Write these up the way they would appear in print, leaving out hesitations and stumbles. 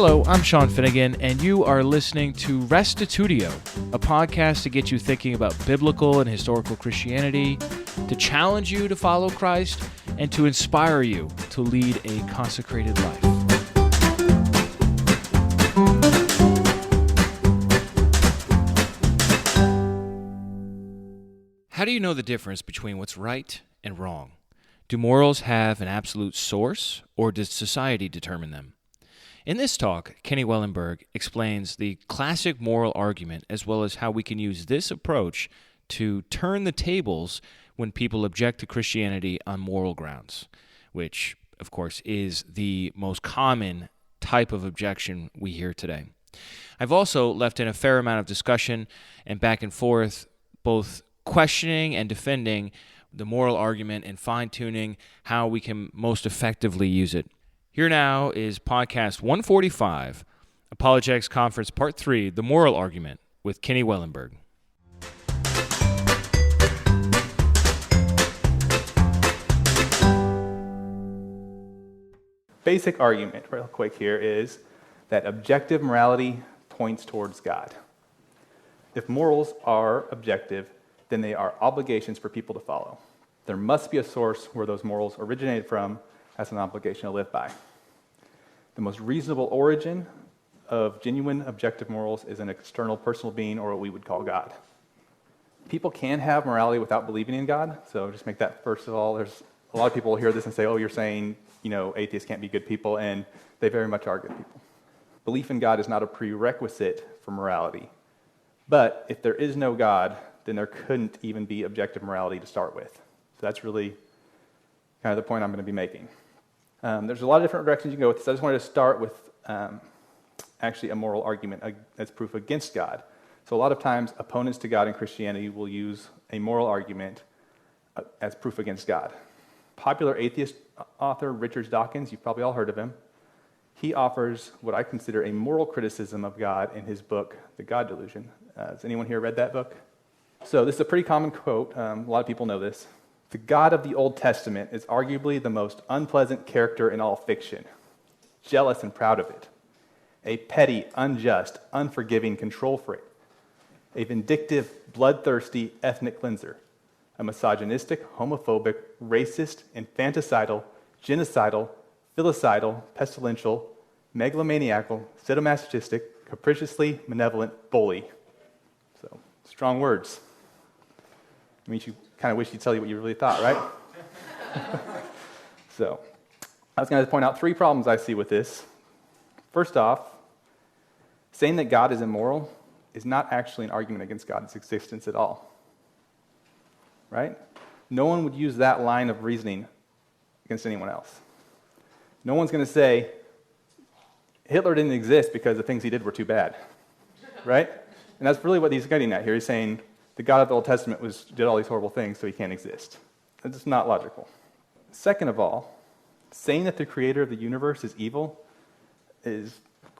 Hello, I'm Sean Finnegan, and you are listening to Restitutio, a podcast to get you thinking about biblical and historical Christianity, to challenge you to follow Christ, and to inspire you to lead a consecrated life. How do you know the difference between what's right and wrong? Do morals have an absolute source, or does society determine them? In this talk, Kenny Willenburg explains the classic moral argument as well as how we can use this approach to turn the tables when people object to Christianity on moral grounds, which, of course, is the most common type of objection we hear today. I've also left in a fair amount of discussion and back and forth, both questioning and defending the moral argument and fine-tuning how we can most effectively use it. Here now is podcast 145, Apologetics Conference Part 3, The Moral Argument, with Kenny Willenburg. Basic argument, real quick here, is that objective morality points towards God. If morals are objective, then they are obligations for people to follow. There must be a source where those morals originated from as an obligation to live by. The most reasonable origin of genuine objective morals is an external personal being, or what we would call God. People can have morality without believing in God, so just make that first of all. There's a lot of people will hear this and say, oh, you're saying, atheists can't be good people, and they very much are good people. Belief in God is not a prerequisite for morality. But if there is no God, then there couldn't even be objective morality to start with. So that's really kind of the point I'm going to be making. There's a lot of different directions you can go with this. I just wanted to start with actually a moral argument as proof against God. So a lot of times, opponents to God in Christianity will use a moral argument as proof against God. Popular atheist author Richard Dawkins, you've probably all heard of him, he offers what I consider a moral criticism of God in his book, The God Delusion. Has anyone here read that book? So this is a pretty common quote. A lot of people know this. The God of the Old Testament is arguably the most unpleasant character in all fiction, jealous and proud of it, a petty, unjust, unforgiving control freak, a vindictive, bloodthirsty ethnic cleanser, a misogynistic, homophobic, racist, infanticidal, genocidal, filicidal, pestilential, megalomaniacal, sadomasochistic, capriciously malevolent bully. So, strong words. I mean, you kind of wish he'd tell you what you really thought, right? So, I was going to point out three problems I see with this. First off, saying that God is immoral is not actually an argument against God's existence at all. Right? No one would use that line of reasoning against anyone else. No one's going to say, Hitler didn't exist because the things he did were too bad. Right? And that's really what he's getting at here. He's saying, the God of the Old Testament did all these horrible things, so he can't exist. That's just not logical. Second of all, saying that the creator of the universe is evil is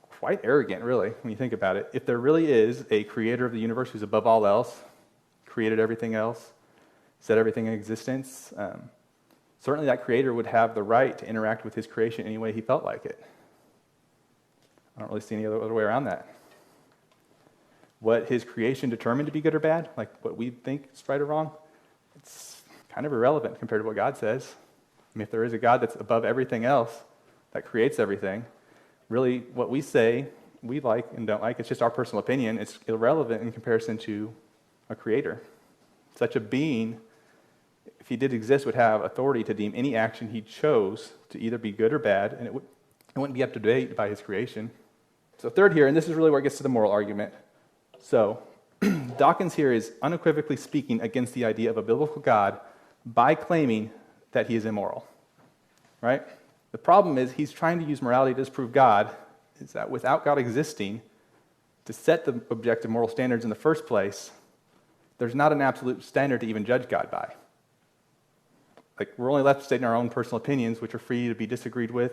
quite arrogant, really, when you think about it. If there really is a creator of the universe who's above all else, created everything else, set everything in existence, certainly that creator would have the right to interact with his creation any way he felt like it. I don't really see any other way around that. What his creation determined to be good or bad, like what we think is right or wrong, it's kind of irrelevant compared to what God says. I mean, if there is a God that's above everything else, that creates everything, really what we say we like and don't like, it's just our personal opinion. It's irrelevant in comparison to a creator. Such a being, if he did exist, would have authority to deem any action he chose to either be good or bad, and it wouldn't be up to date by his creation. So third here, and this is really where it gets to the moral argument. So, Dawkins here is unequivocally speaking against the idea of a biblical God by claiming that he is immoral, right? The problem is he's trying to use morality to disprove God, is that without God existing, to set the objective moral standards in the first place, there's not an absolute standard to even judge God by. Like, we're only left stating our own personal opinions, which are free to be disagreed with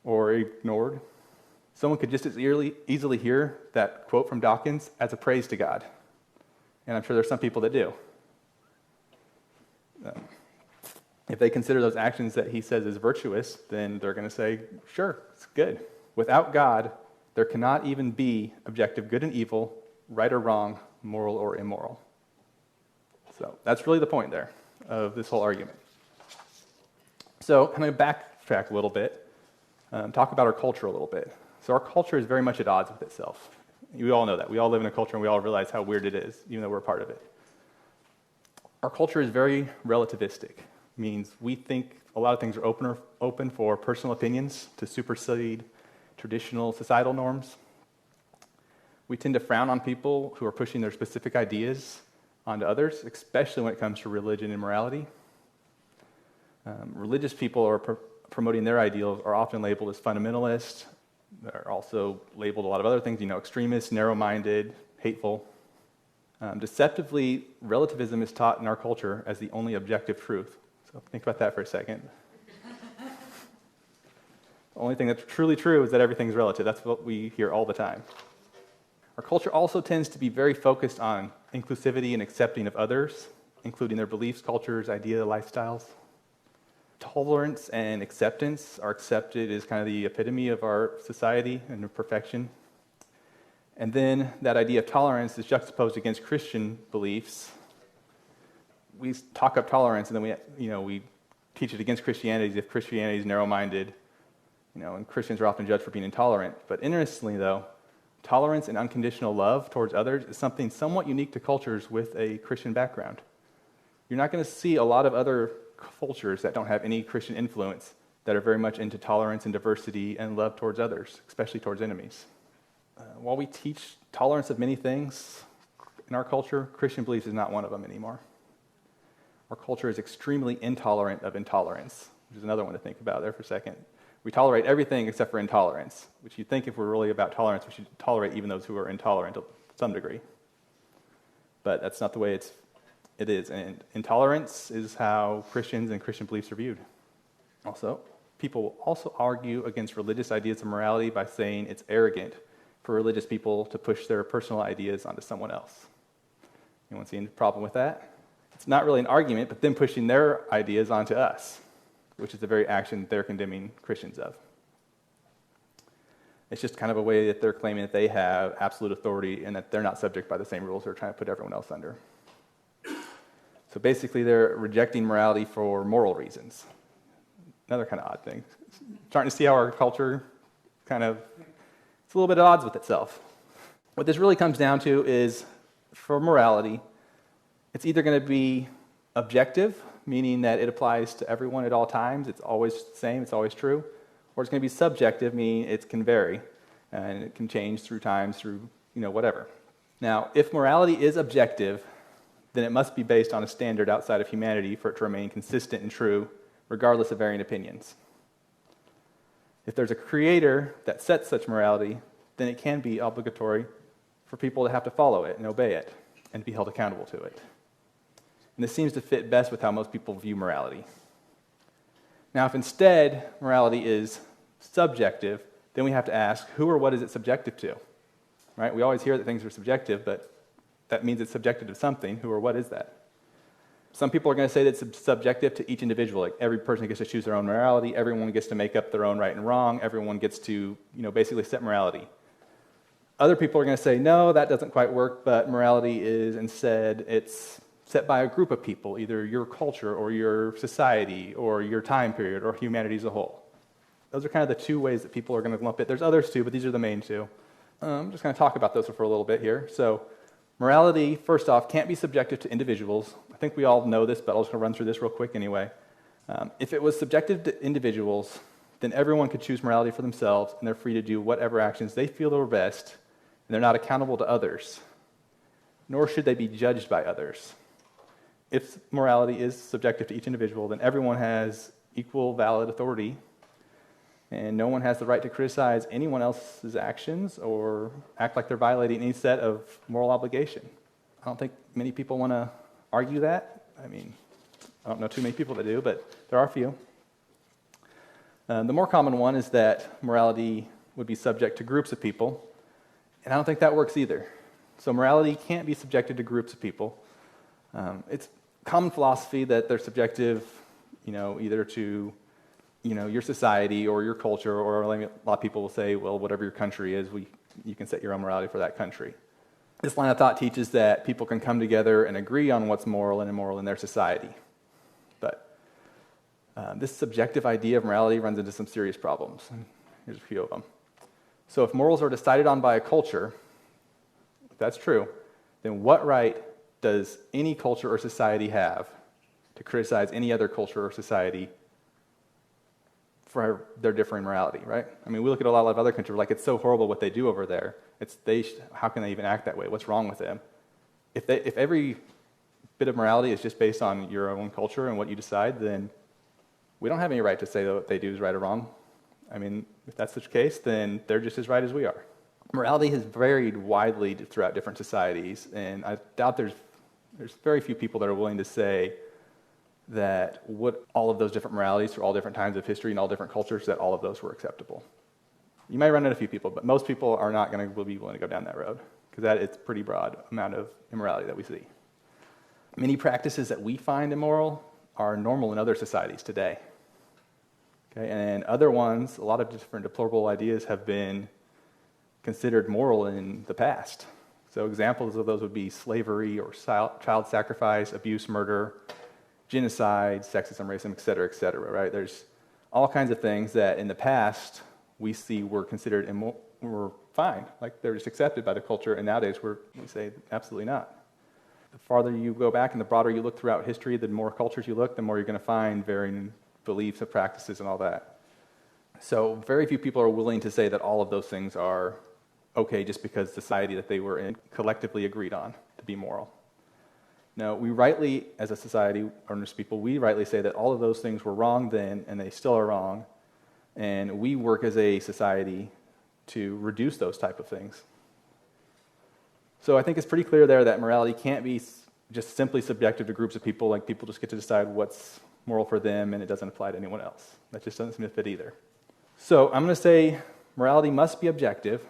or ignored. Someone could just as easily hear that quote from Dawkins as a praise to God. And I'm sure there's some people that do. If they consider those actions that he says is virtuous, then they're going to say, sure, it's good. Without God, there cannot even be objective good and evil, right or wrong, moral or immoral. So that's really the point there of this whole argument. So I'm going to backtrack a little bit, talk about our culture a little bit. So our culture is very much at odds with itself. We all know that. We all live in a culture and we all realize how weird it is, even though we're a part of it. Our culture is very relativistic, means we think a lot of things are open for personal opinions to supersede traditional societal norms. We tend to frown on people who are pushing their specific ideas onto others, especially when it comes to religion and morality. Religious people are promoting their ideals are often labeled as fundamentalist. They're also labeled a lot of other things, extremist, narrow-minded, hateful. Deceptively, relativism is taught in our culture as the only objective truth. So think about that for a second. The only thing that's truly true is that everything's relative. That's what we hear all the time. Our culture also tends to be very focused on inclusivity and accepting of others, including their beliefs, cultures, ideas, lifestyles. Tolerance and acceptance are accepted as kind of the epitome of our society and of perfection. And then that idea of tolerance is juxtaposed against Christian beliefs. We talk up tolerance, and then we teach it against Christianity as if Christianity is narrow-minded, and Christians are often judged for being intolerant. But interestingly, though, tolerance and unconditional love towards others is something somewhat unique to cultures with a Christian background. You're not going to see a lot of other cultures that don't have any Christian influence that are very much into tolerance and diversity and love towards others, especially towards enemies. While we teach tolerance of many things in our culture, Christian beliefs is not one of them anymore. Our culture is extremely intolerant of intolerance, which is another one to think about there for a second. We tolerate everything except for intolerance, which you'd think if we're really about tolerance, we should tolerate even those who are intolerant to some degree. But that's not the way it is. And intolerance is how Christians and Christian beliefs are viewed. Also, people will also argue against religious ideas of morality by saying it's arrogant for religious people to push their personal ideas onto someone else. Anyone see any problem with that? It's not really an argument, but them pushing their ideas onto us, which is the very action they're condemning Christians of. It's just kind of a way that they're claiming that they have absolute authority and that they're not subject by the same rules they're trying to put everyone else under. So basically, they're rejecting morality for moral reasons. Another kind of odd thing. Starting to see how our culture it's a little bit at odds with itself. What this really comes down to is, for morality, it's either going to be objective, meaning that it applies to everyone at all times, it's always the same, it's always true, or it's going to be subjective, meaning it can vary, and it can change through time, through, whatever. Now, if morality is objective, then it must be based on a standard outside of humanity for it to remain consistent and true, regardless of varying opinions. If there's a creator that sets such morality, then it can be obligatory for people to have to follow it and obey it and be held accountable to it. And this seems to fit best with how most people view morality. Now, if instead morality is subjective, then we have to ask, who or what is it subjective to? Right? We always hear that things are subjective, but that means it's subjective to something. Who or what is that? Some people are going to say that it's subjective to each individual. Like every person gets to choose their own morality. Everyone gets to make up their own right and wrong. Everyone gets to, basically set morality. Other people are going to say, no, that doesn't quite work, but morality is instead, it's set by a group of people, either your culture or your society or your time period or humanity as a whole. Those are kind of the two ways that people are going to lump it. There's others too, but these are the main two. I'm just going to talk about those for a little bit here. So morality, first off, can't be subjective to individuals. I think we all know this, but I'll just run through this real quick anyway. If it was subjective to individuals, then everyone could choose morality for themselves, and they're free to do whatever actions they feel are best, and they're not accountable to others, nor should they be judged by others. If morality is subjective to each individual, then everyone has equal valid authority, and no one has the right to criticize anyone else's actions or act like they're violating any set of moral obligation. I don't think many people want to argue that. I don't know too many people that do, but there are a few. The more common one is that morality would be subject to groups of people, and I don't think that works either. So morality can't be subjected to groups of people. It's common philosophy that they're subjective, either to your society or your culture, or like a lot of people will say, well, whatever your country is, you can set your own morality for that country. This line of thought teaches that people can come together and agree on what's moral and immoral in their society. But this subjective idea of morality runs into some serious problems. Here's a few of them. So if morals are decided on by a culture, if that's true, then what right does any culture or society have to criticize any other culture or society for their differing morality, right? I mean, we look at a lot of other countries, like, it's so horrible what they do over there. How can they even act that way? What's wrong with them? If every bit of morality is just based on your own culture and what you decide, then we don't have any right to say that what they do is right or wrong. I mean, if that's the case, then they're just as right as we are. Morality has varied widely throughout different societies, and I doubt there's very few people that are willing to say that all of those different moralities through all different times of history and all different cultures, that all of those were acceptable. You might run into a few people, but most people are not going to be willing to go down that road, because it's a pretty broad amount of immorality that we see. Many practices that we find immoral are normal in other societies today. Okay? And other ones, a lot of different deplorable ideas have been considered moral in the past. So examples of those would be slavery or child sacrifice, abuse, murder, genocide, sexism, racism, et cetera, right? There's all kinds of things that in the past we see were considered were fine, like they're just accepted by the culture, and nowadays we say absolutely not. The farther you go back and the broader you look throughout history, the more cultures you look, the more you're going to find varying beliefs and practices and all that. So very few people are willing to say that all of those things are okay just because society that they were in collectively agreed on to be moral. No, we rightly, as a society, or as people, we rightly say that all of those things were wrong then, and they still are wrong, and we work as a society to reduce those type of things. So I think it's pretty clear there that morality can't be just simply subjective to groups of people, like people just get to decide what's moral for them, and it doesn't apply to anyone else. That just doesn't seem to fit either. So I'm going to say morality must be objective.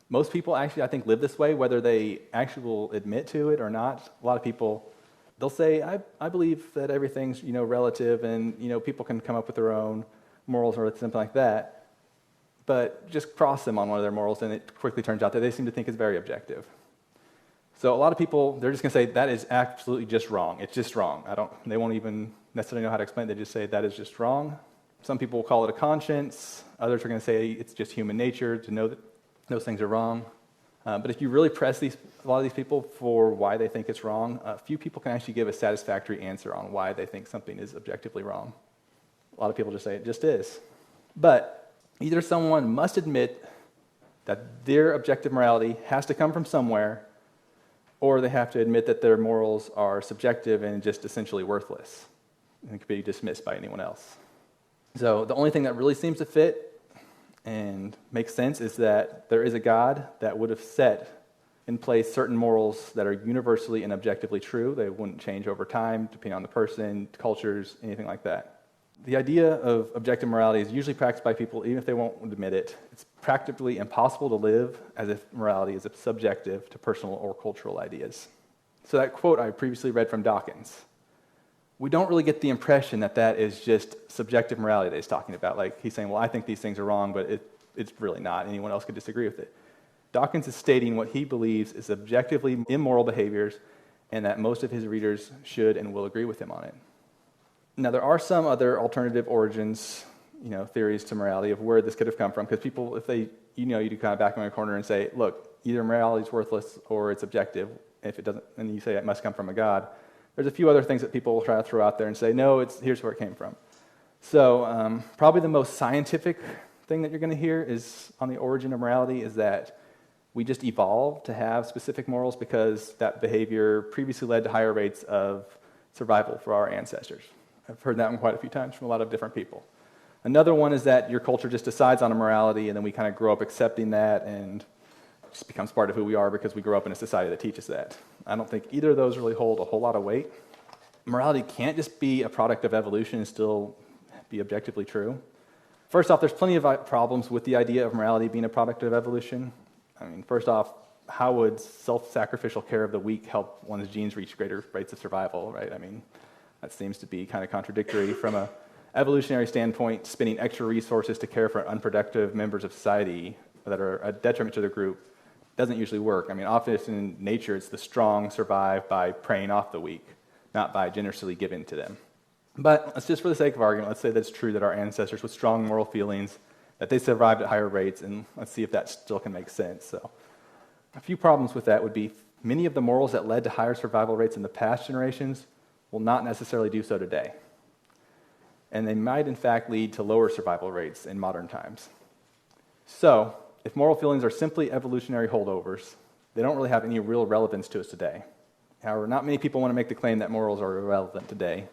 Most people actually, I think, live this way, whether they actually will admit to it or not. A lot of people, they'll say, I believe that everything's, relative, and, people can come up with their own morals or something like that. But just cross them on one of their morals, and it quickly turns out that they seem to think it's very objective. So a lot of people, they're just going to say, that is absolutely just wrong. It's just wrong. They won't even necessarily know how to explain it. They just say, that is just wrong. Some people will call it a conscience. Others are going to say it's just human nature to know that those things are wrong. But if you really press a lot of these people for why they think it's wrong, few people can actually give a satisfactory answer on why they think something is objectively wrong. A lot of people just say it just is. But either someone must admit that their objective morality has to come from somewhere, or they have to admit that their morals are subjective and just essentially worthless and can be dismissed by anyone else. So the only thing that really seems to fit and makes sense is that there is a God that would have set in place certain morals that are universally and objectively true. They wouldn't change over time, depending on the person, cultures, anything like that. The idea of objective morality is usually practiced by people, even if they won't admit it. It's practically impossible to live as if morality is subjective to personal or cultural ideas. So that quote I previously read from Dawkins, we don't really get the impression that that is just subjective morality that he's talking about. Like, he's saying, well, I think these things are wrong, but it's really not. Anyone else could disagree with it. Dawkins is stating what he believes is objectively immoral behaviors, and that most of his readers should and will agree with him on it. Now, there are some other alternative origins, theories to morality of where this could have come from, because people, if they, you do kind of back them in a corner and say, look, either morality is worthless or it's objective. If it doesn't, and you say it must come from a God. There's a few other things that people will try to throw out there and say, no, here's where it came from. So probably the most scientific thing that you're going to hear is on the origin of morality is that we just evolved to have specific morals because that behavior previously led to higher rates of survival for our ancestors. I've heard that one quite a few times from a lot of different people. Another one is that your culture just decides on a morality, and then we kind of grow up accepting that, and it just becomes part of who we are because we grow up in a society that teaches that. I don't think either of those really hold a whole lot of weight. Morality can't just be a product of evolution and still be objectively true. First off, there's plenty of problems with the idea of morality being a product of evolution. I mean, first off, how would self-sacrificial care of the weak help one's genes reach greater rates of survival, right? I mean, that seems to be kind of contradictory from an evolutionary standpoint, spending extra resources to care for unproductive members of society that are a detriment to the group doesn't usually work. I mean, often in nature, it's the strong survive by preying off the weak, not by generously giving to them. But let's just, for the sake of argument, let's say that it's true that our ancestors with strong moral feelings, that they survived at higher rates, and let's see if that still can make sense. So, a few problems with that would be many of the morals that led to higher survival rates in the past generations will not necessarily do so today. And they might, in fact, lead to lower survival rates in modern times. So, if moral feelings are simply evolutionary holdovers, they don't really have any real relevance to us today. However, not many people want to make the claim that morals are irrelevant today.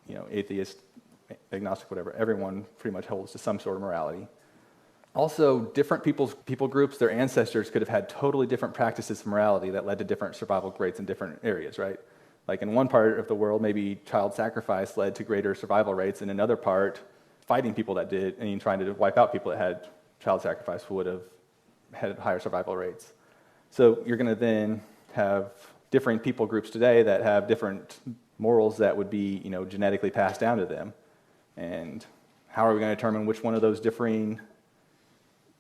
You know, atheist, agnostic, whatever, everyone pretty much holds to some sort of morality. Also, different people groups, their ancestors could have had totally different practices of morality that led to different survival rates in different areas, right? Like in one part of the world, maybe child sacrifice led to greater survival rates. In another part, fighting people that did, and trying to wipe out people that had child sacrifice would have had higher survival rates. So you're going to then have differing people groups today that have different morals that would be, genetically passed down to them. And how are we going to determine which one of those differing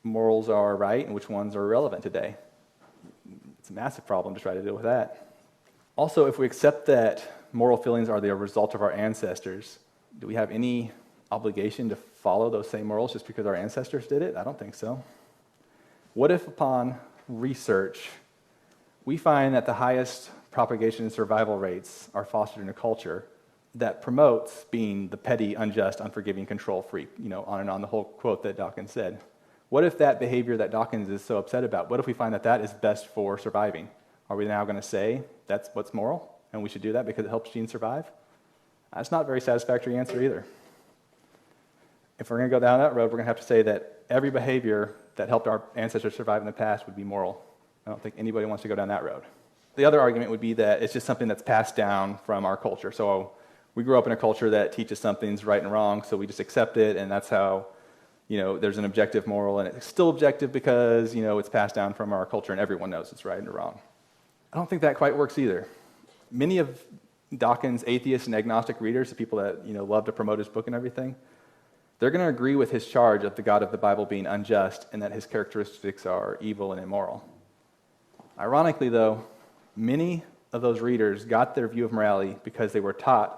morals are right and which ones are irrelevant today? It's a massive problem to try to deal with that. Also, if we accept that moral feelings are the result of our ancestors, do we have any obligation to follow those same morals just because our ancestors did it? I don't think so. What if upon research, we find that the highest propagation and survival rates are fostered in a culture that promotes being the petty, unjust, unforgiving control freak, on and on, the whole quote that Dawkins said. What if that behavior that Dawkins is so upset about, what if we find that that is best for surviving? Are we now going to say that's what's moral and we should do that because it helps genes survive? That's not a very satisfactory answer either. If we're going to go down that road, we're going to have to say that every behavior that helped our ancestors survive in the past would be moral. I don't think anybody wants to go down that road. The other argument would be that it's just something that's passed down from our culture. So we grew up in a culture that teaches something's right and wrong, so we just accept it, and that's how, there's an objective moral, and it's still objective because, it's passed down from our culture, and everyone knows it's right and wrong. I don't think that quite works either. Many of Dawkins' atheist and agnostic readers, the people that, love to promote his book and everything, they're going to agree with his charge of the God of the Bible being unjust and that his characteristics are evil and immoral. Ironically, though, many of those readers got their view of morality because they were taught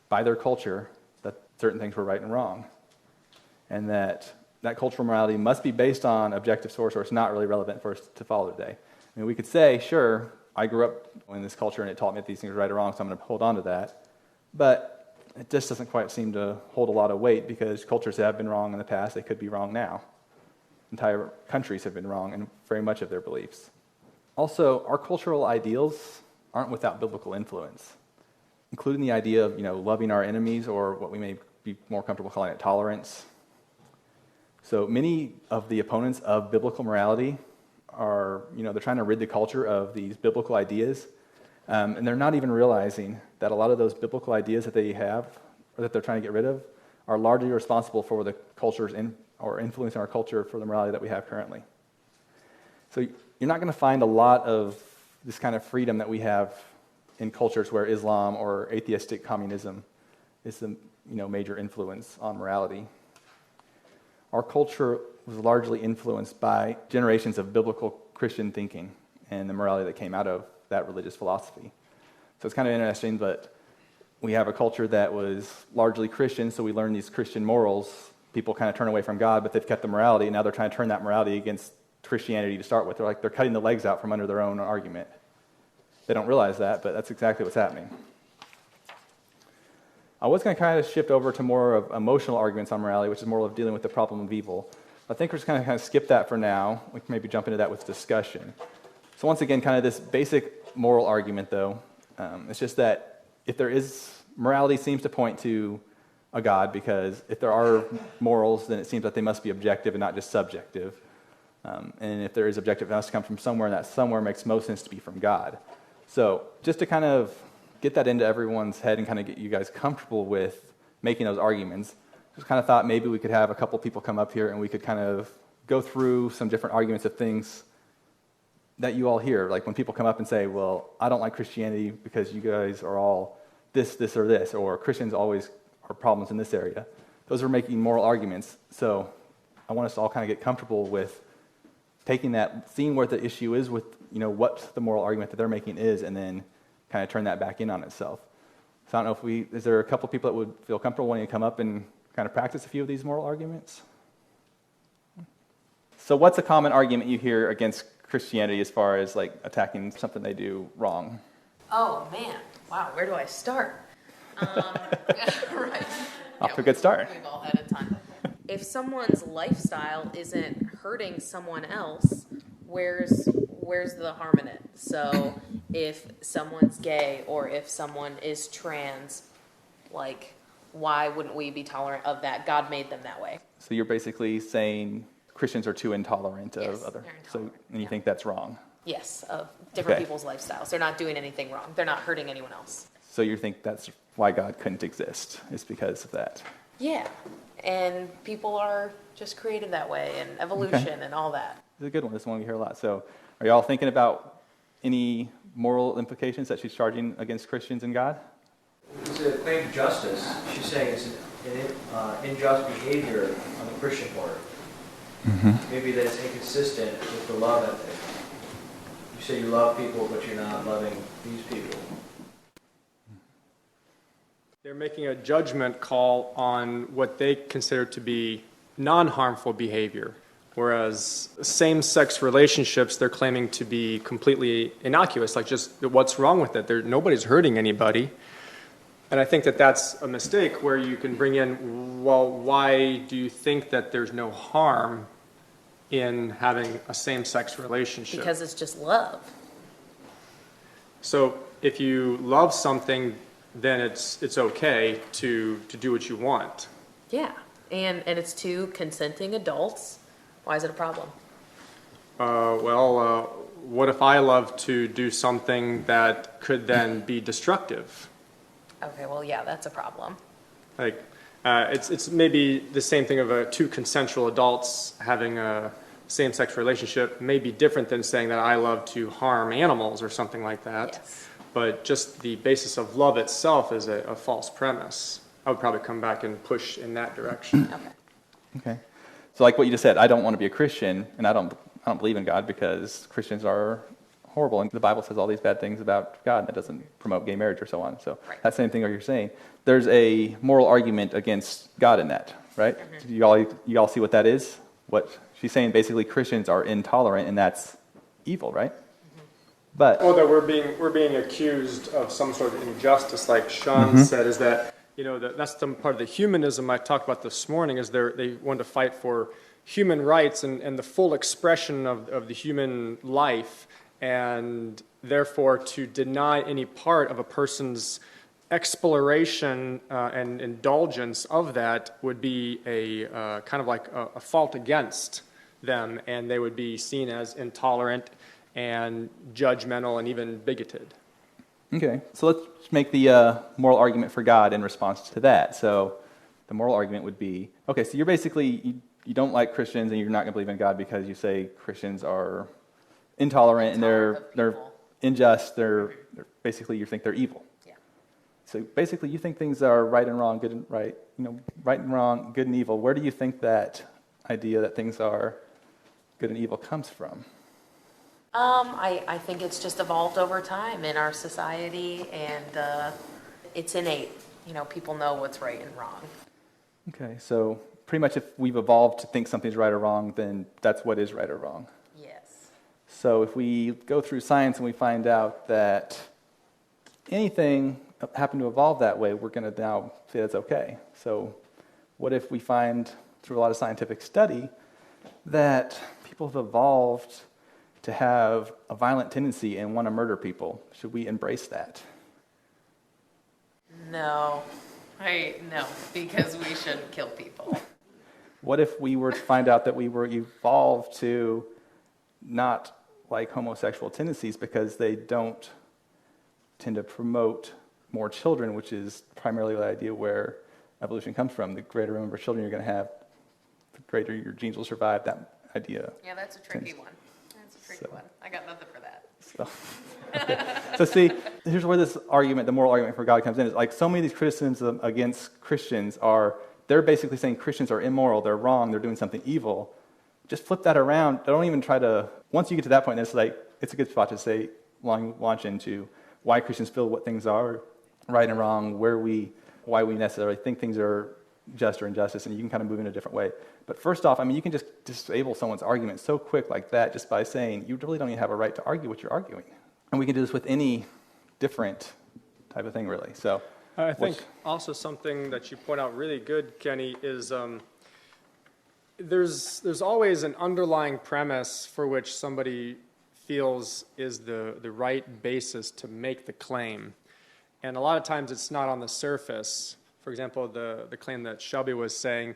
by their culture that certain things were right and wrong, and that cultural morality must be based on objective source or it's not really relevant for us to follow today. I mean, we could say, sure, I grew up in this culture and it taught me that these things are right or wrong, so I'm going to hold on to that. But it just doesn't quite seem to hold a lot of weight because cultures have been wrong in the past, they could be wrong now. Entire countries have been wrong in very much of their beliefs. Also, our cultural ideals aren't without biblical influence, including the idea of, loving our enemies, or what we may be more comfortable calling it tolerance. So many of the opponents of biblical morality are, they're trying to rid the culture of these biblical ideas, and they're not even realizing that a lot of those biblical ideas that they have, or that they're trying to get rid of, are largely responsible for the culture's or influencing our culture for the morality that we have currently. So you're not going to find a lot of this kind of freedom that we have in cultures where Islam or atheistic communism is the major influence on morality. Our culture was largely influenced by generations of biblical Christian thinking and the morality that came out of that religious philosophy. So it's kind of interesting, but we have a culture that was largely Christian, so we learn these Christian morals. People kind of turn away from God, but they've kept the morality, and now they're trying to turn that morality against Christianity to start with. They're cutting the legs out from under their own argument. They don't realize that, but that's exactly what's happening. I was going to kind of shift over to more of emotional arguments on morality, which is more of dealing with the problem of evil. I think we're just going to kind of skip that for now. We can maybe jump into that with discussion. So once again, kind of this basic moral argument, though, it's just that if there is, morality seems to point to a God, because if there are morals, then it seems that they must be objective and not just subjective. And if there is objective, it has to come from somewhere, and that somewhere makes most sense to be from God. So just to kind of get that into everyone's head and kind of get you guys comfortable with making those arguments, just kind of thought maybe we could have a couple people come up here and we could kind of go through some different arguments of things that you all hear. Like when people come up and say, well, I don't like Christianity because you guys are all this, or this, or Christians always are problems in this area. Those are making moral arguments. So I want us to all kind of get comfortable with taking that, seeing where the issue is with, what the moral argument that they're making is, and then kind of turn that back in on itself. So I don't know is there a couple people that would feel comfortable wanting to come up and kind of practice a few of these moral arguments? So what's a common argument you hear against Christianity as far as like attacking something they do wrong? Oh man, wow, where do I start? Right. Off to a good start. We've all had a ton. If someone's lifestyle isn't hurting someone else, where's the harm in it? So if someone's gay or if someone is trans, like, why wouldn't we be tolerant of that? God made them that way. So you're basically saying Christians are too intolerant of Yes, other. they're So intolerant, and you think that's wrong. Yes, of different Okay. people's lifestyles. They're not doing anything wrong. They're not hurting anyone else. So you think that's why God couldn't exist, is because of that. Yeah, and people are just created that way, and evolution and all that. It's a good one. This one we hear a lot. So are y'all thinking about any moral implications that she's charging against Christians and God? It's a claim of justice. She's saying it's an unjust behavior on the Christian part. Maybe that it's inconsistent with the love ethic. You say you love people, but you're not loving these people. They're making a judgment call on what they consider to be non-harmful behavior, whereas same-sex relationships they're claiming to be completely innocuous, like just what's wrong with it? Nobody's hurting anybody. And I think that that's a mistake where you can bring in, well, why do you think that there's no harm in having a same-sex relationship? Because it's just love. So if you love something, then it's okay to do what you want. Yeah, and it's two consenting adults. Why is it a problem? What if I love to do something that could then be destructive? Okay, well, yeah, that's a problem. Like, it's maybe the same thing of two consensual adults having a same-sex relationship may be different than saying that I love to harm animals or something like that. Yes. But just the basis of love itself is a false premise. I would probably come back and push in that direction. Okay. Okay. So like what you just said, I don't want to be a Christian, and I don't believe in God because Christians are horrible, and the Bible says all these bad things about God, and that doesn't promote gay marriage or so on. So Right. that's the same thing you're saying. There's a moral argument against God in that, right? Mm-hmm. You all see what that is? What she's saying, basically Christians are intolerant, and that's evil, right? But Well, that we're being accused of some sort of injustice, like Sean said, is that that's the part of the humanism I talked about this morning. Is they want to fight for human rights and the full expression of the human life, and therefore to deny any part of a person's exploration and indulgence of that would be a kind of like a fault against them, and they would be seen as intolerant and judgmental and even bigoted. okay, so let's make the moral argument for God in response to that. So the moral argument would be, okay, so you're basically, you don't like Christians and you're not going to believe in God because you say Christians are intolerant and they're people. unjust, they're basically you think they're evil. Yeah. So basically you think things are right and wrong, good and right, right and wrong, good and evil. Where do you think that idea that things are good and evil comes from? I think it's just evolved over time in our society, and it's innate. People know what's right and wrong. Okay, so pretty much if we've evolved to think something's right or wrong, then that's what is right or wrong. Yes. So if we go through science and we find out that anything happened to evolve that way, we're going to now say that's okay. So what if we find through a lot of scientific study that people have evolved to have a violent tendency and want to murder people? Should we embrace that? No, because we shouldn't kill people. What if we were to find out that we were evolved to not like homosexual tendencies because they don't tend to promote more children, which is primarily the idea where evolution comes from. The greater number of children you're going to have, the greater your genes will survive. That idea. Yeah, that's a tricky one. That's a tricky one. I got nothing for that. So see, Here's where this argument, the moral argument for God, comes in. Is like so many of these criticisms against Christians they're basically saying Christians are immoral, they're wrong, they're doing something evil. Just flip that around. Don't even try to, once you get to that point, it's a good spot to say, launch into why Christians feel what things are right and wrong, why we necessarily think things are just or injustice, and you can kind of move in a different way. But first off, you can just disable someone's argument so quick like that just by saying, you really don't even have a right to argue what you're arguing. And we can do this with any different type of thing, really. So I think also something that you point out really good, Kenny, is there's always an underlying premise for which somebody feels is the right basis to make the claim. And a lot of times it's not on the surface. For example, the claim that Shelby was saying,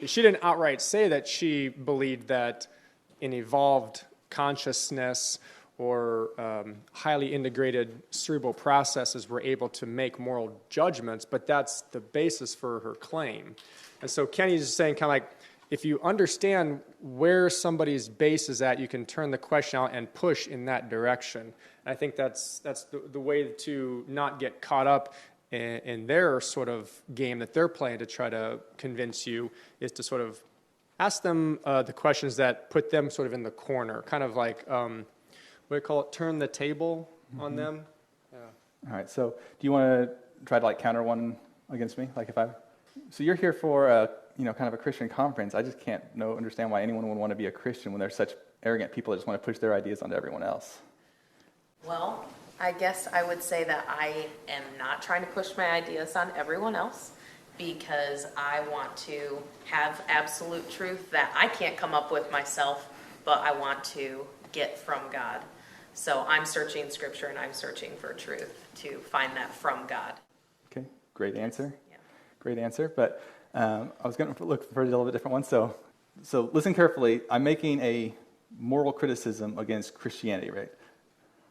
she didn't outright say that she believed that an evolved consciousness or highly integrated cerebral processes were able to make moral judgments, but that's the basis for her claim. And so Kenny's saying kind of like, if you understand where somebody's base is at, you can turn the question out and push in that direction. And I think that's the way to not get caught up in their sort of game that they're playing to try to convince you, is to sort of ask them the questions that put them sort of in the corner, kind of like, what do you call it, turn the table on them. Yeah. All right, so do you want to try to counter one against me? So you're here for kind of a Christian conference. I just can't understand why anyone would want to be a Christian when they're such arrogant people that just want to push their ideas onto everyone else. Well, I guess I would say that I am not trying to push my ideas on everyone else because I want to have absolute truth that I can't come up with myself, but I want to get from God. So I'm searching Scripture and I'm searching for truth to find that from God. Okay, great answer. Yeah. Great answer, but I was going to look for a little bit different one. So listen carefully. I'm making a moral criticism against Christianity, right?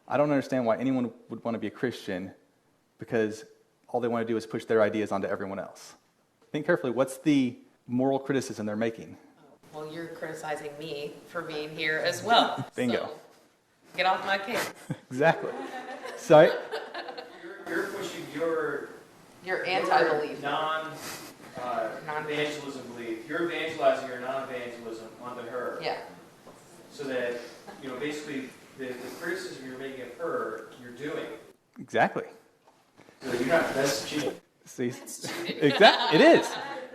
I don't understand why anyone would want to be a Christian because all they want to do is push their ideas onto everyone else. Think carefully. What's the moral criticism they're making? Well, you're criticizing me for being here as well. Bingo. So get off my case. Exactly. So You're pushing your anti-belief. non-evangelism belief. You're evangelizing your non-evangelism onto her. Yeah. So that, basically the criticism you're making of her, you're doing. exactly. So you're not, that's cheating. See, exactly.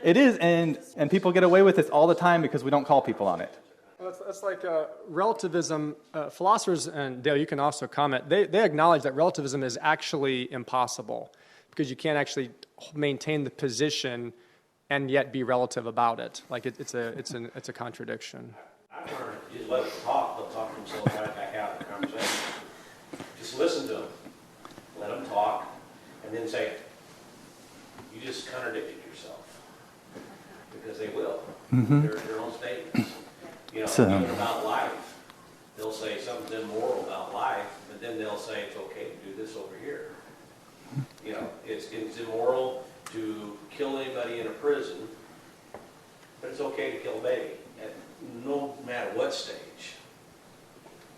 It is, and people get away with this all the time because we don't call people on it. Well, that's like relativism. Philosophers, and Dale, you can also comment, they acknowledge that relativism is actually impossible because you can't actually maintain the position and yet be relative about it. Like it's a contradiction. I've learned just let them talk. They'll talk themselves right back out of the conversation. Just listen to them. Let them talk, and then say, you just contradicted yourself. Because they will. Their own statements. Even about life. They'll say something's immoral about life, but then they'll say it's okay to do this over here. It's immoral to kill anybody in a prison, but it's okay to kill a baby, at no matter what stage.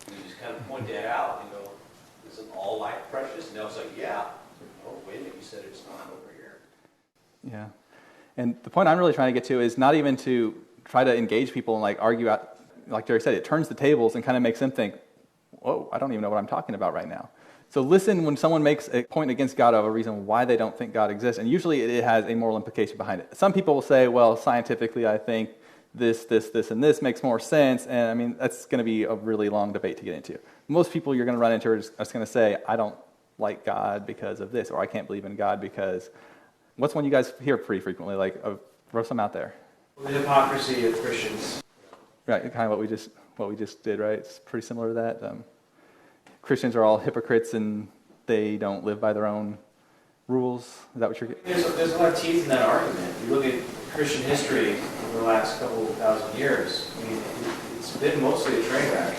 You just kind of point that out and go, isn't all life precious? And they'll say, yeah. Oh, wait a minute, you said it's not over here. Yeah. And the point I'm really trying to get to is not even to try to engage people and argue out, like Jerry said, it turns the tables and kind of makes them think, whoa, I don't even know what I'm talking about right now. So listen when someone makes a point against God of a reason why they don't think God exists, and usually it has a moral implication behind it. Some people will say, well, scientifically I think this, and this makes more sense, and that's going to be a really long debate to get into. Most people you're going to run into are just going to say, I don't like God because of this, or I can't believe in God because... What's one you guys hear pretty frequently? Throw some out there. The hypocrisy of Christians. Right, kind of what we just did, right? It's pretty similar to that. Christians are all hypocrites and they don't live by their own rules. Is that what you're getting? There's a lot of teeth in that argument. You look at Christian history over the last couple of thousand years. It's been mostly a train wreck.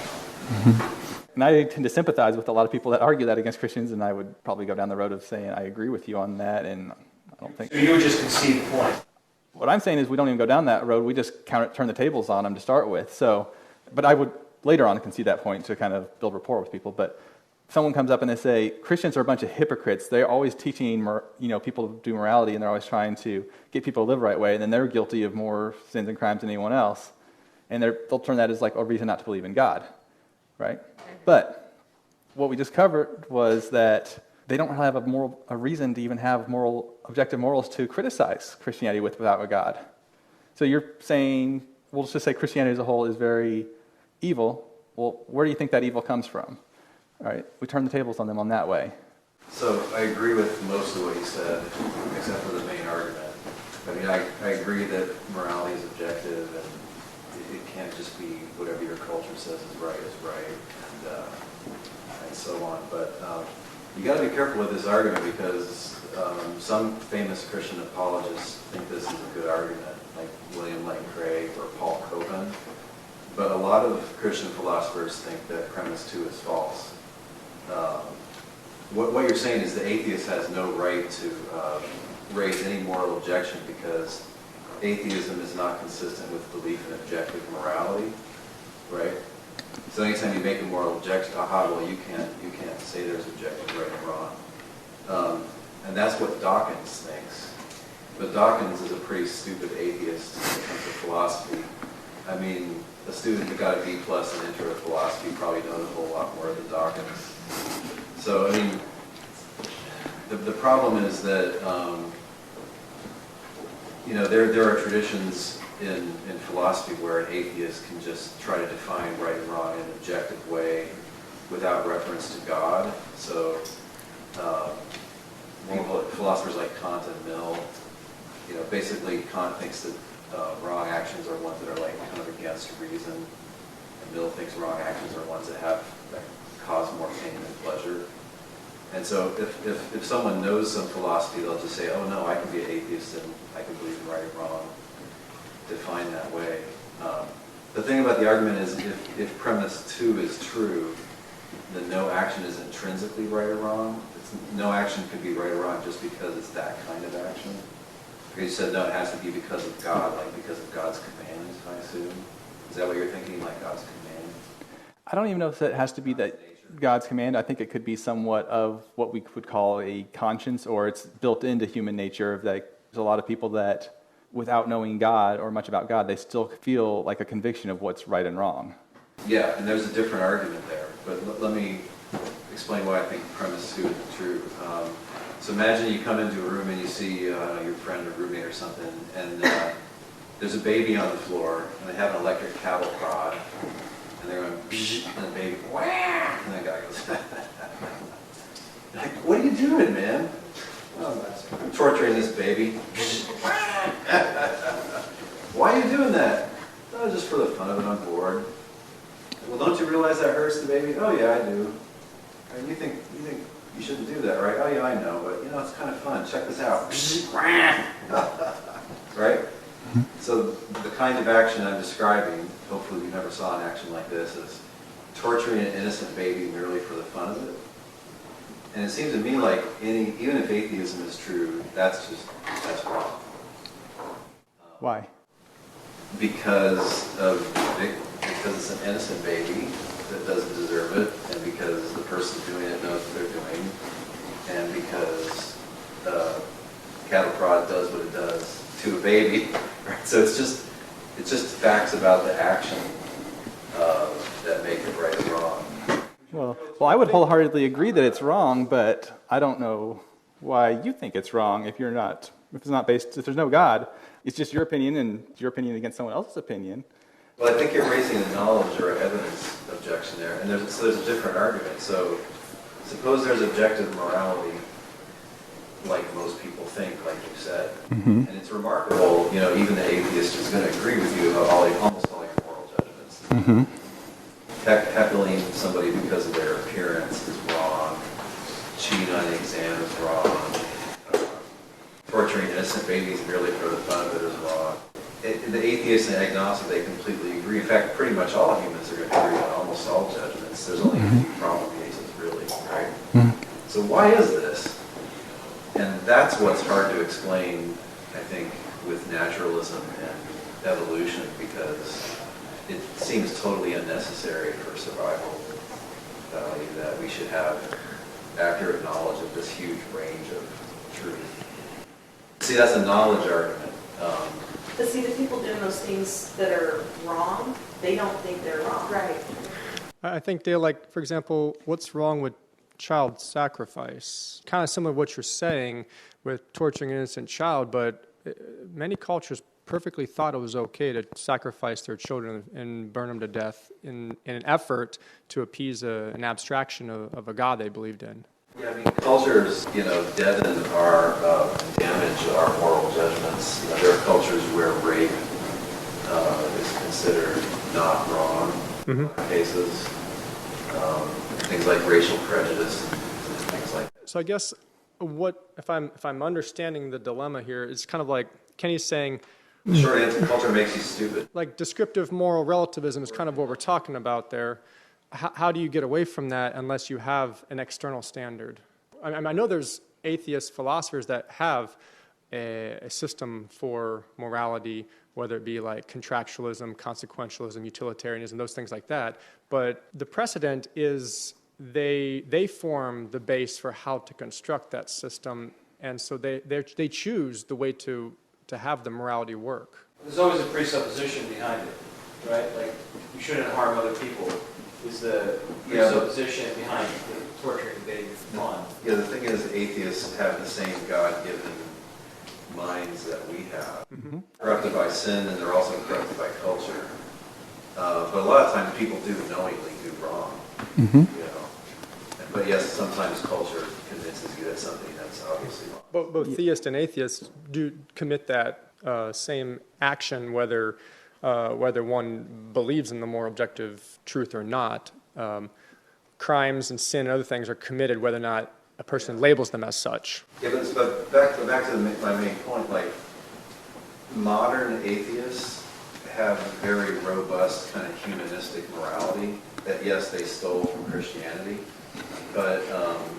And I tend to sympathize with a lot of people that argue that against Christians, and I would probably go down the road of saying I agree with you on that, and I don't think... So you would just concede the point. What I'm saying is we don't even go down that road. We just turn the tables on them to start with. But I would later on concede that point to kind of build rapport with people. But someone comes up and they say, Christians are a bunch of hypocrites. They're always teaching people to do morality, and they're always trying to get people to live the right way, and then they're guilty of more sins and crimes than anyone else. And they'll turn that as like a reason not to believe in God, right? But what we just covered was that they don't have a reason to even have objective morals to criticize Christianity without a God. So you're saying, we'll just say Christianity as a whole is very evil. Well, where do you think that evil comes from? All right, we turn the tables on them on that way. So I agree with most of what you said, except for the main argument. I mean, I agree that morality is objective, and it can't just be whatever your culture says is right, and so on. But you got to be careful with this argument because some famous Christian apologists think this is a good argument, like William Lane Craig or Paul Copan. But a lot of Christian philosophers think that premise 2 is false. What you're saying is the atheist has no right to raise any moral objection because atheism is not consistent with belief in objective morality, right? So anytime you make a moral objection, well, you can't say there's objective right and wrong. And that's what Dawkins thinks. But Dawkins is a pretty stupid atheist when it comes to philosophy. I mean, a student who got a B+ in intro to philosophy probably knows a whole lot more than Dawkins. So, I mean, the problem is that, there are traditions in philosophy where an atheist can just try to define right and wrong in an objective way without reference to God. So, philosophers like Kant and Mill, basically Kant thinks that wrong actions are ones that are like kind of against reason, and Mill thinks wrong actions are ones that cause more pain than pleasure. And so if someone knows some philosophy, they'll just say, oh no, I can be an atheist and I can believe in right and wrong, defined that way. The thing about the argument is if premise 2 is true, then no action is intrinsically right or wrong. No action could be right or wrong just because it's that kind of action. Because you said no, it has to be because of God, like because of God's commands, I assume. Is that what you're thinking, like God's command? I don't even know if it has to be that God's command. I think it could be somewhat of what we would call a conscience, or it's built into human nature. There's a lot of people that, without knowing God or much about God, they still feel like a conviction of what's right and wrong. Yeah, and there's a different argument there. But let me explain why I think premise 2 is true. So imagine you come into a room and you see your friend or roommate or something, and there's a baby on the floor, and they have an electric cattle prod, and they're going, and the baby, wah! And that guy goes, like, what are you doing, man? I'm torturing this baby. Why are you doing that? Oh, just for the fun of it, I'm bored. Well, don't you realize that hurts the baby? Oh yeah, I do. And you think you shouldn't do that, right? Oh yeah, I know, but it's kind of fun. Check this out. Right? So the kind of action I'm describing, hopefully you never saw an action like this, is torturing an innocent baby merely for the fun of it. And it seems to me like even if atheism is true, that's wrong. Why? Because it's an innocent baby that doesn't deserve it, and because the person doing it knows what they're doing, and because cattle prod does what it does to a baby. Right? So it's just facts about the action that make it right or wrong. Well, I would wholeheartedly agree that it's wrong, but I don't know why you think it's wrong if there's no God. It's just your opinion, and your opinion against someone else's opinion. Well, I think you're raising a knowledge or evidence objection there, and there's a different argument. So suppose there's objective morality, like most people think, like you said, and it's remarkable, even the atheist is going to agree with you about almost all your moral judgments. Heckling somebody because of their appearance is wrong. Cheating on the exam is wrong. Torturing innocent babies merely for the fun of it is wrong. The atheist and agnostic, they completely agree. In fact, pretty much all humans are going to agree on almost all judgments. There's only a few problem cases, really, right? So why is this? And that's what's hard to explain, I think, with naturalism and evolution, because it seems totally unnecessary for survival. value, that we should have accurate knowledge of this huge range of truth. See, that's a knowledge argument. But see, the people doing those things that are wrong, they don't think they're wrong. Right. I think, Dale, like, for example, what's wrong with child sacrifice? Kind of similar to what you're saying with torturing an innocent child, but many cultures perfectly thought it was okay to sacrifice their children and burn them to death in an effort to appease an abstraction of a God they believed in. Yeah, I mean, cultures, deaden our damage our moral judgments. There are cultures where rape is considered not wrong in cases. Things like racial prejudice and things like that. So I guess if I'm understanding the dilemma here, it's kind of like Kenny's saying, The short answer, culture makes you stupid. like descriptive moral relativism is kind of what we're talking about there. How do you get away from that unless you have an external standard? I know there's atheist philosophers that have a system for morality, whether it be like contractualism, consequentialism, utilitarianism, those things like that. But the precedent is they form the base for how to construct that system, and so they choose the way to have the morality work. There's always a presupposition behind it, right? Like, you shouldn't harm other people is the presupposition behind the torturing baby on. Yeah, the thing is, atheists have the same God-given minds that we have. Corrupted by sin, and they're also corrupted by culture. But a lot of times people do knowingly do wrong. But yes, sometimes culture convinces you that something that's obviously wrong. Both theists and atheists do commit that same action, whether one believes in the more objective truth or not. Crimes and sin and other things are committed whether or not a person labels them as such. Yeah, but back to my main point, like, modern atheists have very robust kind of humanistic morality that, yes, they stole from Christianity, but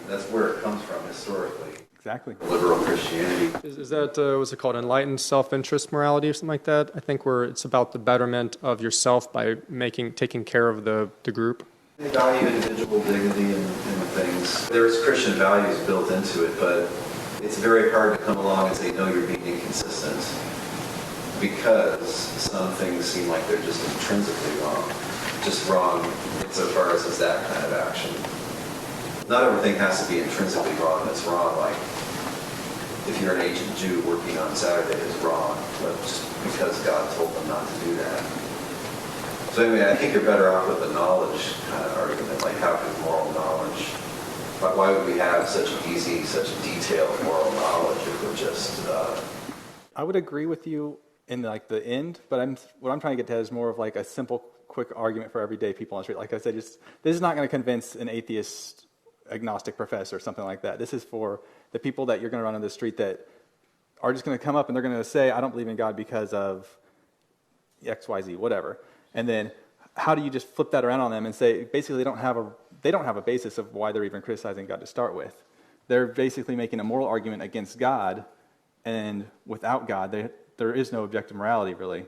that's where it comes from historically. Exactly. Liberal Christianity. Is that, what's it called, enlightened self-interest morality or something like that? I think where it's about the betterment of yourself by taking care of the group. They value individual dignity and things. There's Christian values built into it, but it's very hard to come along and say, no, you're being inconsistent, because some things seem like they're just intrinsically wrong. Just wrong insofar as it's that kind of action. Not everything has to be intrinsically wrong that's wrong, like if you're an ancient Jew working on Saturday is wrong, but just because God told them not to do that. So anyway, I think you're better off with the knowledge kind of argument, like how can moral knowledge, why would we have such easy, such detailed moral knowledge if we're just... I would agree with you in like the end, but what I'm trying to get to is more of like a simple, quick argument for everyday people on the street. Like I said, this is not going to convince an atheist, agnostic professor or something like that. This is for the people that you're going to run on the street that are just going to come up and they're going to say, I don't believe in God because of X, Y, Z, whatever. And then how do you just flip that around on them and say, basically they don't have a basis of why they're even criticizing God to start with. They're basically making a moral argument against God, and without God, there is no objective morality, really.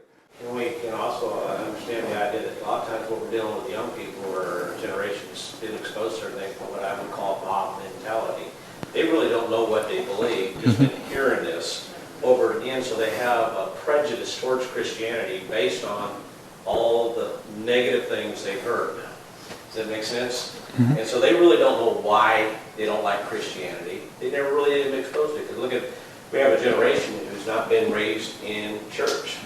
And we can also understand the idea that a lot of times what we're dealing with young people or generations been exposed to certain things, what I would call mob mentality. They really don't know what they believe, just been hearing this over and again, so they have a prejudice towards Christianity based on all the negative things they've heard. Does that make sense? And so they really don't know why they don't like Christianity. They never really been exposed to it. Because we have a generation who's not been raised in church.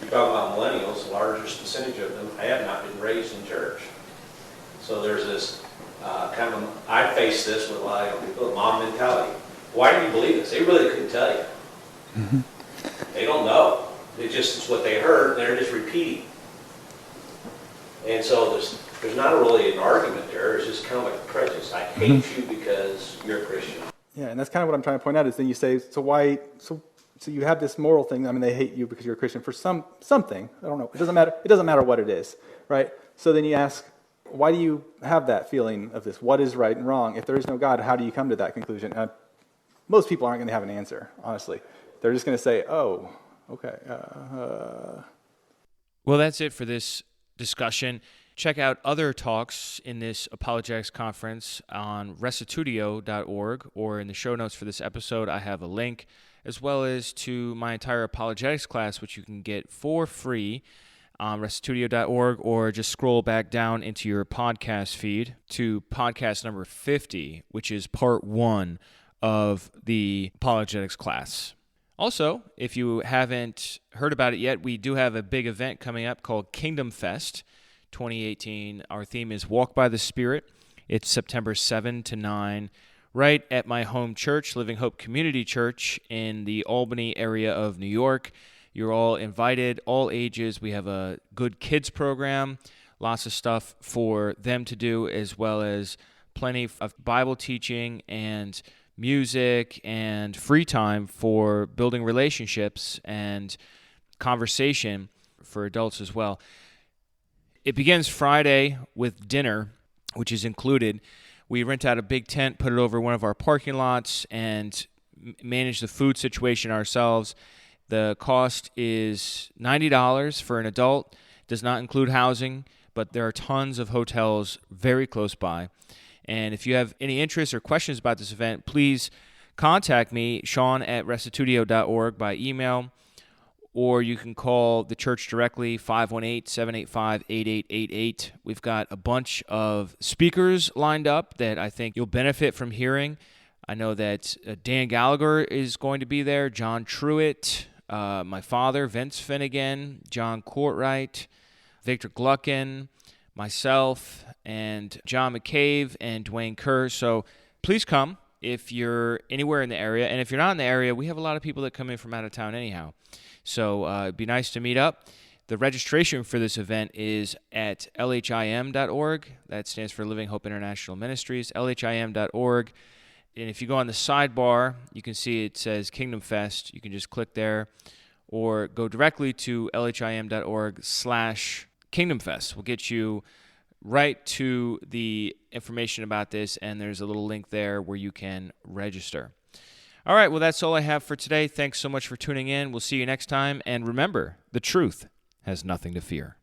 You're talking about millennials, the largest percentage of them have not been raised in church. So there's this I face this with a lot of people, mom mentality. Why do you believe this? They really couldn't tell you. They don't know. It's what they heard, and they're just repeating. And so there's not really an argument there. It's just kind of like a prejudice. I hate you because you're a Christian. Yeah, and that's kind of what I'm trying to point out is then you say, so you have this moral thing. I mean, they hate you because you're a Christian for something. I don't know. It doesn't matter what it is, right? So then you ask, why do you have that feeling of this? What is right and wrong? If there is no God, how do you come to that conclusion? Most people aren't going to have an answer, honestly. They're just going to say, oh, okay. Well, that's it for this discussion. Check out other talks in this Apologetics conference on restitutio.org, or in the show notes for this episode, I have a link, as well as to my entire Apologetics class, which you can get for free on restitutio.org, or just scroll back down into your podcast feed to podcast number 50, which is part 1 of the Apologetics class. Also, if you haven't heard about it yet, we do have a big event coming up called Kingdom Fest 2018. Our theme is Walk by the Spirit. It's September 7 to 9, right at my home church, Living Hope Community Church in the Albany area of New York. You're all invited, all ages. We have a good kids program, lots of stuff for them to do, as well as plenty of Bible teaching and music and free time for building relationships and conversation for adults as well. It begins Friday with dinner, which is included. We rent out a big tent, put it over one of our parking lots, and manage the food situation ourselves. The cost is $90 for an adult. Does not include housing, but there are tons of hotels very close by. And if you have any interest or questions about this event, please contact me, Sean at restitutio.org, by email, or you can call the church directly, 518-785-8888. We've got a bunch of speakers lined up that I think you'll benefit from hearing. I know that Dan Gallagher is going to be there, John Truitt, my father, Vince Finnegan, John Courtwright, Victor Gluckin, myself, and John McCabe and Dwayne Kerr. So please come if you're anywhere in the area. And if you're not in the area, we have a lot of people that come in from out of town anyhow. So it'd be nice to meet up. The registration for this event is at lhim.org. That stands for Living Hope International Ministries, lhim.org. And if you go on the sidebar, you can see it says Kingdom Fest. You can just click there, or go directly to lhim.org/Kingdom Fest. We'll get you right to the information about this, and there's a little link there where you can register. All right, well, that's all I have for today. Thanks so much for tuning in. We'll see you next time. And remember, the truth has nothing to fear.